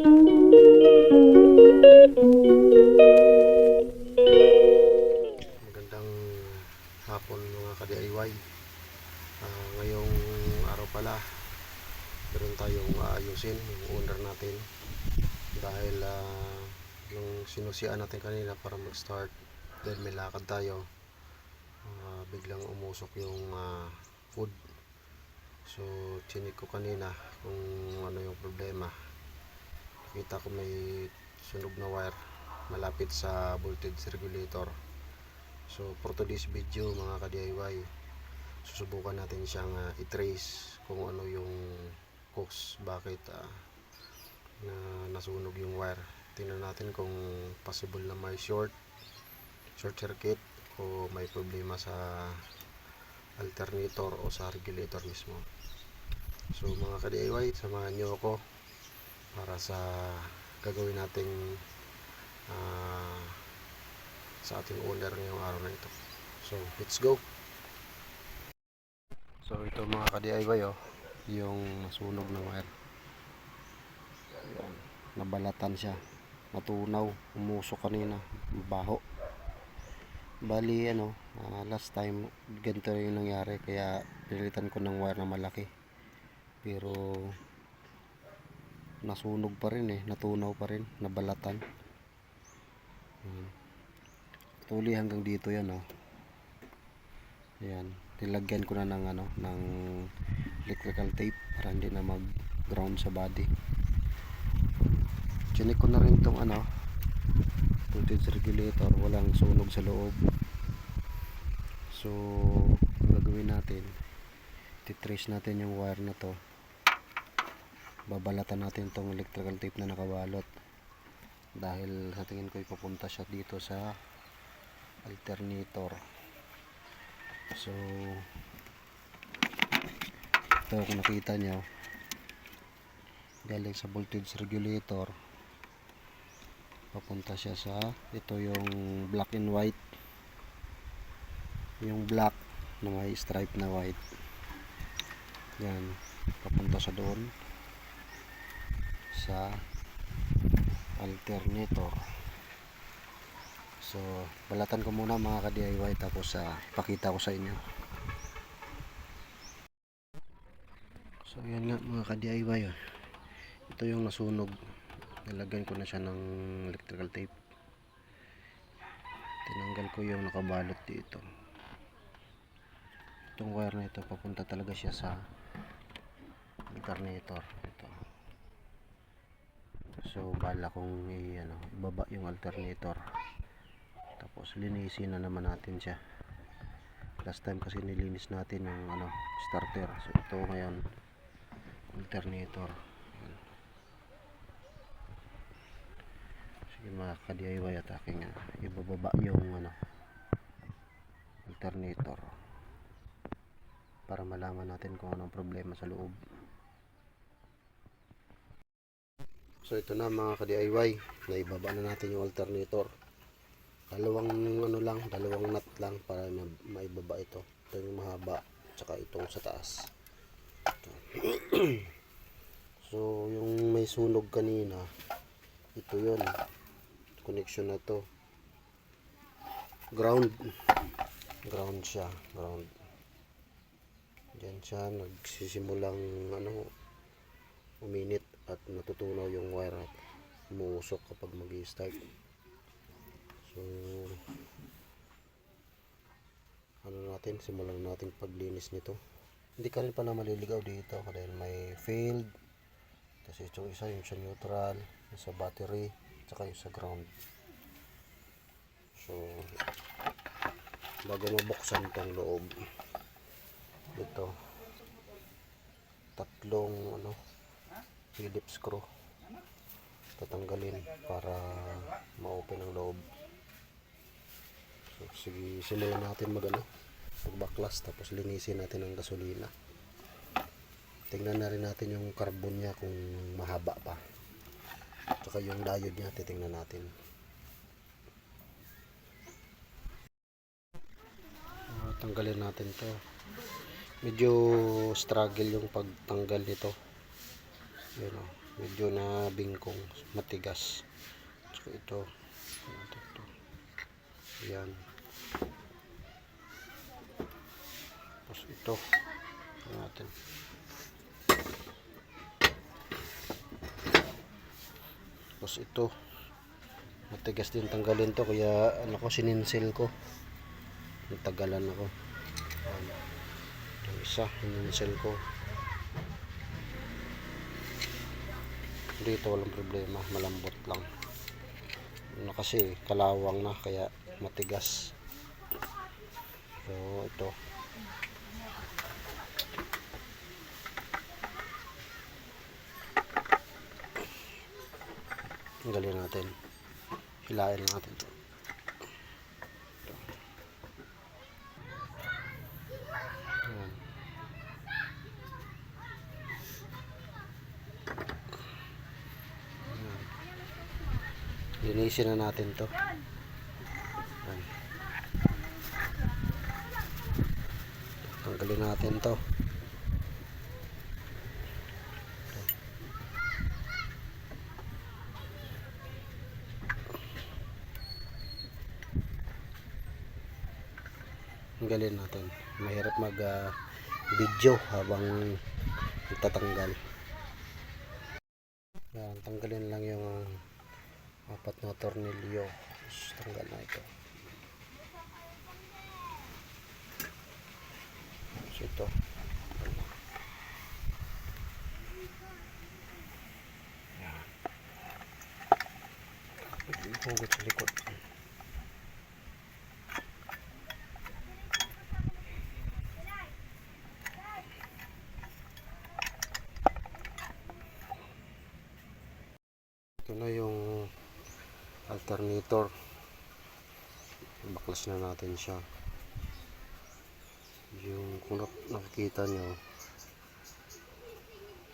Magandang hapon mga ka-DIY. Ngayong araw pala, meron tayong aayusin yung owner natin dahil nung sinusian natin kanina para mag-start dahil may lakad tayo, biglang umusok yung food. So chinik ko kanina kung ano yung problema. Kita ko may sunog na wire malapit sa voltage regulator. So for today's video mga ka-DIY, susubukan natin siyang i-trace kung ano yung cause bakit na nasunog yung wire. Tingnan natin kung possible na may short circuit o may problema sa alternator o sa regulator mismo. So mga ka-DIY, samahan nyo ako para sa gagawin nating sa ating owner ngayong araw na ito. So let's go. So ito mga ka-DIY, yung nasunog na wire. Ayan, nabalatan siya, natunaw, umusok kanina, mabaho. Bali last time ganito yung nangyari, kaya pinilitan ko ng wire na malaki, pero nasunog pa rin natunaw pa rin, nabalatan. Tuloy hanggang dito yan. Ayan, nilagyan ko na ng electrical tape para hindi na mag ground sa body. Chinik ko na rin itong voltage regulator, walang sunog sa loob. So gagawin natin, titrace natin yung wire na to, babalatan natin itong electrical tape na nakabalot dahil sa tingin ko ipupunta siya dito sa alternator. So ito, kung nakita nyo, galing sa voltage regulator papunta siya sa ito, yung black and white, yung black na may stripe na white. Yan, papunta sa doon sa alternator. So balatan ko muna mga ka-DIY, tapos pakita ko sa inyo. So yan nga mga ka-DIY, ito yung nasunog. Nilagyan ko na siya ng electrical tape, tinanggal ko yung nakabalot dito. Itong wire na ito, papunta talaga siya sa alternator ito. So bala kong ibaba yung alternator, tapos linisin na naman natin siya. Last time kasi nilinis natin yung starter. So ito ngayon alternator. Sige mga ka-DIY, at aking ibababa yung alternator para malaman natin kung anong problema sa loob. So ito na mga ka-DIY, naibaba na natin yung alternator. Dalawang nut lang para maibaba ito. Ito yung mahaba, tsaka itong sa taas. So yung may sunog kanina, ito yun, connection na to, ground siya, ground. Diyan siya nagsisimulang uminit at natutunaw yung wire at umuusok kapag mag-i-start. So simulan natin paglinis nito. Hindi ka rin pala maliligaw dito dahil may failed. Kasi itong isa yung sa neutral, yung sa battery, tsaka yung sa ground. So bago mabuksan itong loob, ito, tatlong Phillips screw tatanggalin para ma-open ang loob. So sige, simulan natin magbaklas, tapos linisin natin ang gasolina. Tingnan na rin natin yung carbon niya kung mahaba pa, tsaka yung diode niya titingnan natin. Tanggalin natin to. Medyo struggle yung pagtanggal nito. Yun, medyo na bingkong, matigas. So ito yan. Tapos ito natin. Tapos ito matigas din tanggalin to, kaya ano ko, sininsil ko, natagalan ako. Yung isa sininsil ko. Dito walang problema, malambot lang. Ano kasi kalawang na, kaya matigas. So ito tanggalin natin, hilain natin ito. Linisin na natin to. Ayan. Tanggalin natin to. Tanggalin natin. Mahirap mag video habang itatanggal. Yan, tanggalin lang yung apat na tornilyo. Tanggal na ito. So ito. Yan. Hugot sa likod. Ito na yung alternator. Baklas na natin siya. Yung kung nakikita nyo,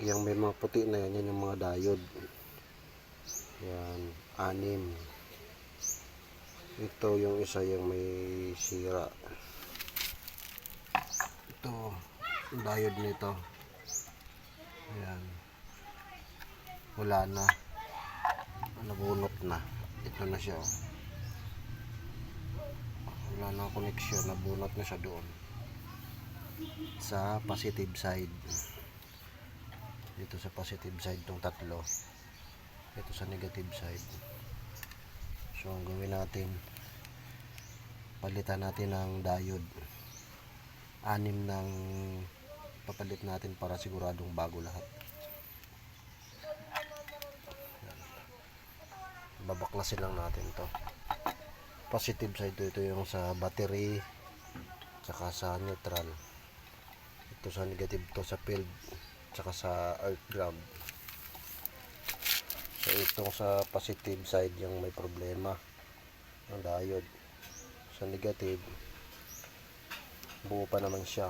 yung may mga puti na yan, yan yung mga diode. Yan, 6. Ito yung isa yung may sira. Ito yung diode nito. Yan, wala na, nabunot na. Ito na siya, wala na connection, nabunot na siya doon sa positive side. Dito sa positive side tong tatlo, ito sa negative side. So ang gawin natin, palitan natin ng diode. 6 ng papalit natin para siguradong bago lahat. Babaklasin lang natin to. Positive side ito yung sa battery, tsaka sa neutral. Ito sa negative to sa field, tsaka sa earth ground. So itong sa positive side yung may problema ng diode. Sa negative, buo pa naman siya.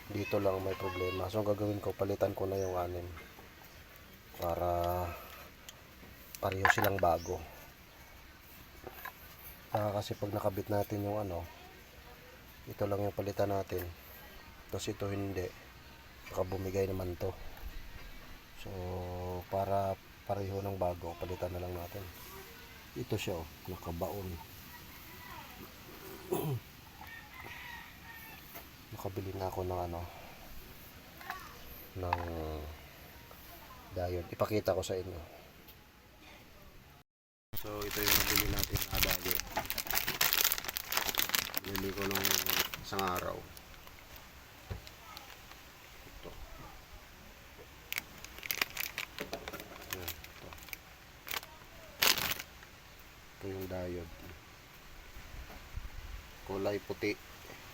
Dito lang may problema. So ang gagawin ko, palitan ko na yung 6 para pareho silang bago. Kasi pag nakabit natin yung ito lang yung palitan natin, tapos ito hindi, baka bumigay naman to. So para pareho ng bago, palitan na lang natin. Ito siya, nakabaon. Nakabili na ako ng ng diode. Ipakita ko sa inyo. So ito yung nabili natin na diode. Bili ko nung isang araw. Ito. Yan, ito. Ito yung diode. Kulay puti.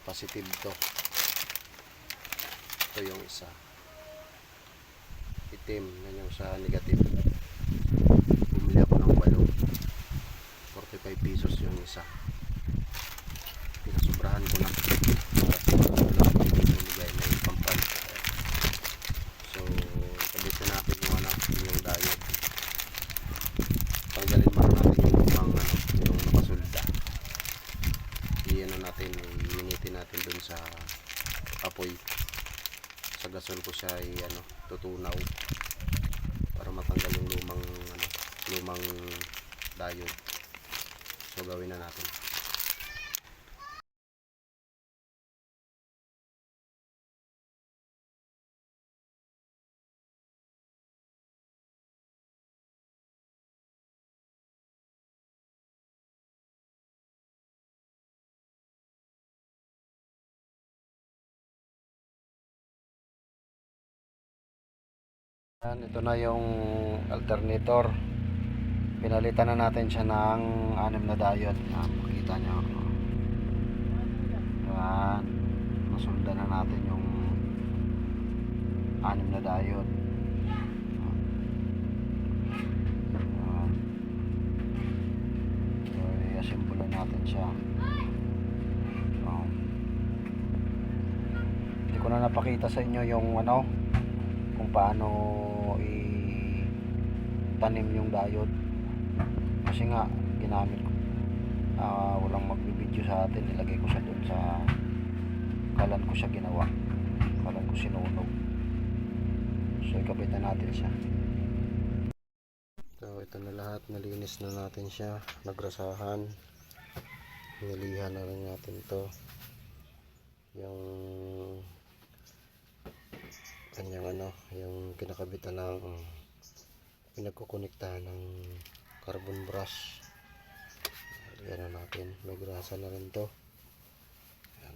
Positive to. Ito yung isa. Itim. Yan yung sa negative. Bumili ako ng 45 pesos yung isa. Pinasubrahan ko na para bumigay na yung pampal. So kabit na natin yung diode. Tanggalin muna natin yung lupang yung nakasulda. Natin, iminitin natin dun sa apoy. Sa gasol ko siya tutunaw para matanggal yung lumang diode. So gawin na natin. Yan, ito na yung alternator. Pinalitan na natin siya ng 6 na diode. Yan, makikita nyo. Yan, nasulda na natin yung 6 na diode. Yan. So, i-assemble natin siya. Hindi ko na napakita sa inyo yung kung paano i-tanim yung diode kasi nga ginamit ko, walang magbibideo sa atin, nilagay ko siya doon sa kalan ko siya ginawa, kalan ko sinunog. So ikabit na natin siya. So ito na lahat, nalinis na natin siya, nagrasahan, nilihan na rin natin to yung kanyang yung kinakabitan ng pinagkukonektahan ng carbon brush. Lagyan na natin, may grasa na rin to. Ayan.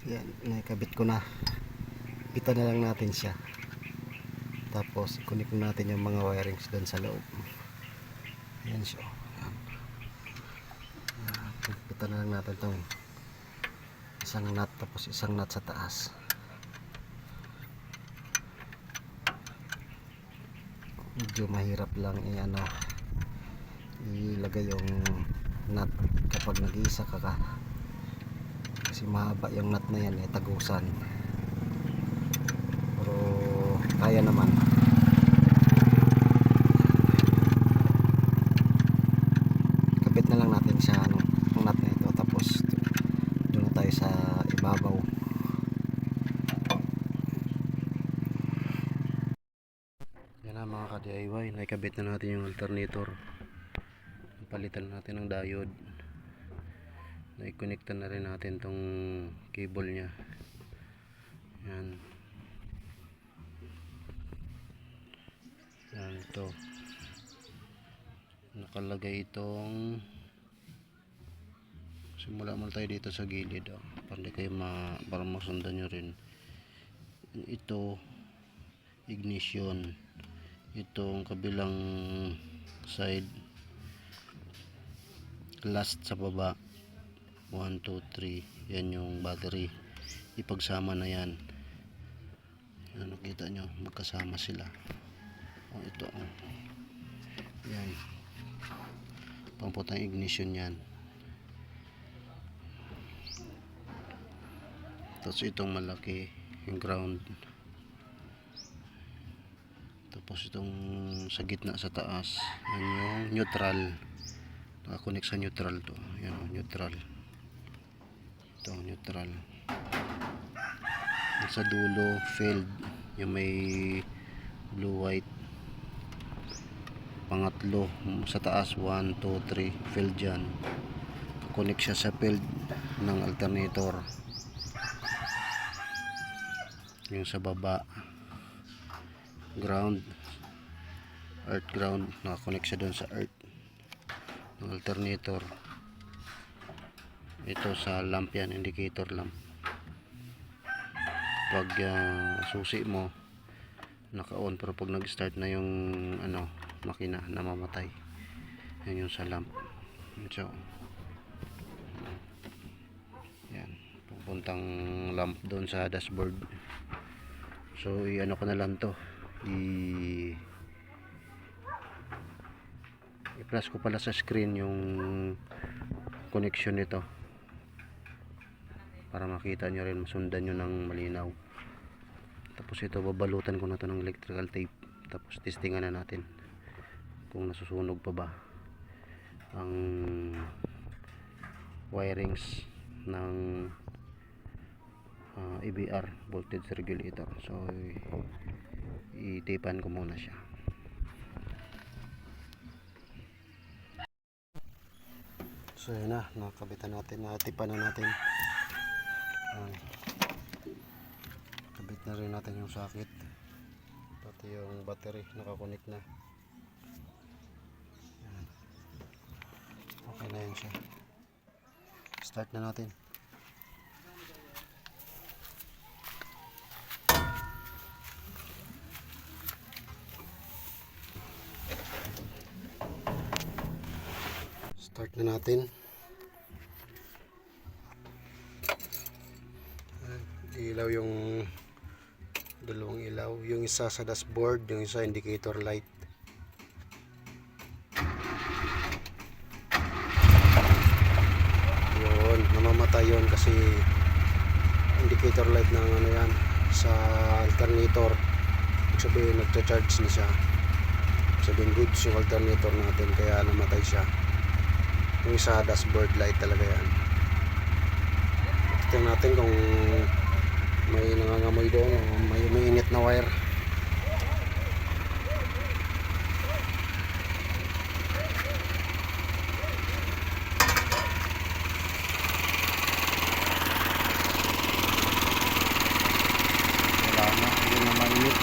Yan, nakabit ko na. Bitan na lang natin siya. Tapos, connect natin yung mga wirings doon sa loob. Yan siya. Bitan na lang natin itong isang nut, tapos isang nut sa taas. Medyo mahirap lang ilagay yung nut kapag nag-iisa ka kasi mahaba yung nut na yan, tagusan, pero kaya naman. Kapit na lang natin siya ang nut na ito, tapos doon na tayo sa ibabaw. Yan na mga ka-DIY, nakikabit na natin yung alternator. Palitan natin ng diode, na-connectan na rin natin tong cable nya. Yan. Yan, ito nakalagay itong, simula muna tayo dito sa gilid para kayo para masundan nyo rin. Ito ignition, itong kabilang side last sa baba 1, 2, 3, yan yung battery. Ipagsama na yan. Yan, nakita nyo, magkasama sila. Ito yan, pamputang ignition yan. Tapos itong malaki yung ground, tapos itong sa gitna sa taas yan yung neutral, nakakonect sa neutral to. Yan, neutral. Ito neutral. Yung sa dulo field, yung may blue white. Pangatlo sa taas 1, 2, 3 field yan, connect siya sa field ng alternator. Yung sa baba ground, earth ground, nakakonect siya doon sa earth ng alternator. Ito sa lamp yan, indicator lamp. Pag susi mo naka-on, pero pag nag-start na yung makina, namamatay. Yan yung sa lamp. So yan, pupuntang lamp doon sa dashboard. So i-ano ko na lang to, i-flash ko pala sa screen yung connection nito para makita nyo rin, masundan nyo ng malinaw. Tapos ito, babalutan ko na to ng electrical tape, tapos testingan na natin kung nasusunog pa ba ang wirings ng EBR voltage regulator. So itipan ko muna siya. So yun na, nakabitan natin, natipan na natin. Kabit na rin natin yung socket, pati yung battery nakakonect na. Yan. Okay na yun siya. Start na natin. Start na natin. Ilaw yung dalawang ilaw, yung isa sa dashboard, yung isa indicator light. Yun, namamatay yun kasi indicator light ng yan sa alternator. Ibig sabihin nagcha-charge na siya. Sabihin goods yung alternator natin, kaya namatay siya. Yung isa dashboard light talaga yan. Tingnan natin kung may nangangamoy doon o may umiinit na wire. Wala na, hindi na mainit.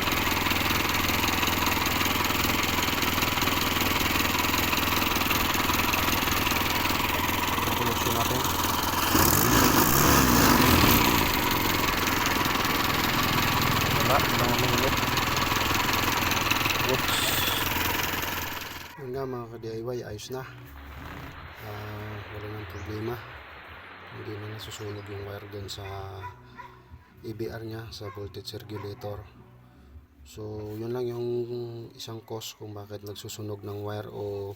Connection natin. Oops. Yun nga mga ka-DIY, ayos na. Wala nang problema, hindi na nasusunog yung wire dun sa EBR nya, sa voltage regulator. So yun lang yung isang cause kung bakit nagsusunog ng wire o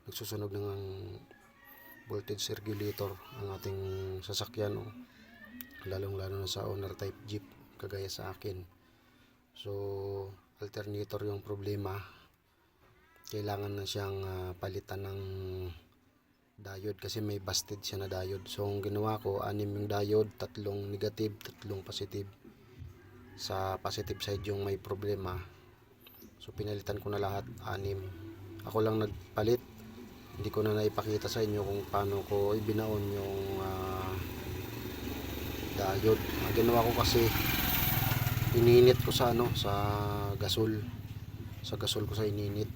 nagsusunog ng voltage regulator ang ating sasakyan, lalong lalo na sa owner type jeep kagaya sa akin. So alternator yung problema, kailangan na siyang palitan ng diode kasi may busted siya na diode. So ang ginawa ko, 6 yung diode, 3 negative, 3 positive. Sa positive side yung may problema, so pinalitan ko na lahat, 6. Ako lang nagpalit, hindi ko na naipakita sa inyo kung paano ko ibinaon yung diode. Ang ginawa ko kasi, ininit ko sa sa gasol. Sa gasol ko sa ininit.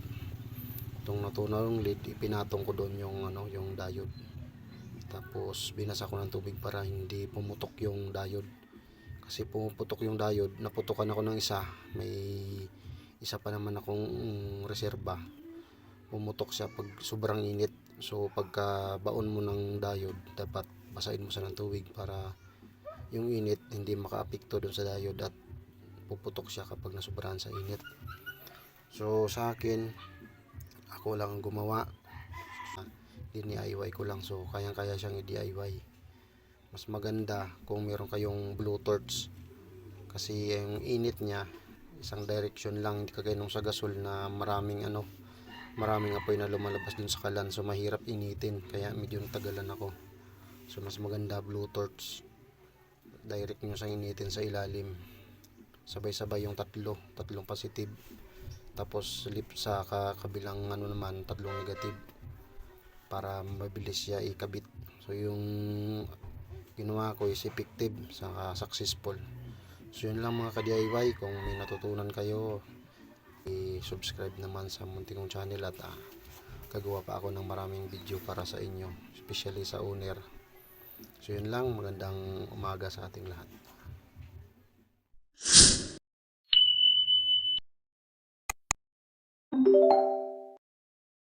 Itong natunaw yung lead, ipinatong ko doon yung yung diode. Tapos binasa ko ng tubig para hindi pumutok yung diode. Kasi pumuputok yung diode, naputukan ako ng isa. May isa pa naman akong reserba. Pumutok siya pag sobrang init. So pagka baon mo ng diode, dapat basahin mo siya ng tubig para yung init hindi makaapekto doon sa diode at puputok siya kapag nasobrahan sa init. So sa akin, ako lang ang gumawa, DIY ko lang, so kayang-kaya siyang i-DIY. Mas maganda kung meron kayong blue torch kasi yung init niya isang direction lang, hindi kagaya nung sa gasol na maraming apoy na lumalabas dun sa kalan, so mahirap initin, kaya medyo natagalan ako. So mas maganda blue torch, direct nyo sa initin sa ilalim, sabay-sabay yung tatlong positive, tapos lip sa kabilang naman 3 negative para mabilis siya ikabit. So yung ginawa ko is effective, saka successful. So yun lang mga ka-DIY, kung may natutunan kayo, I-subscribe naman sa munting kong channel at gagawa pa ako ng maraming video para sa inyo, especially sa owner. So yun lang, magandang umaga sa ating lahat.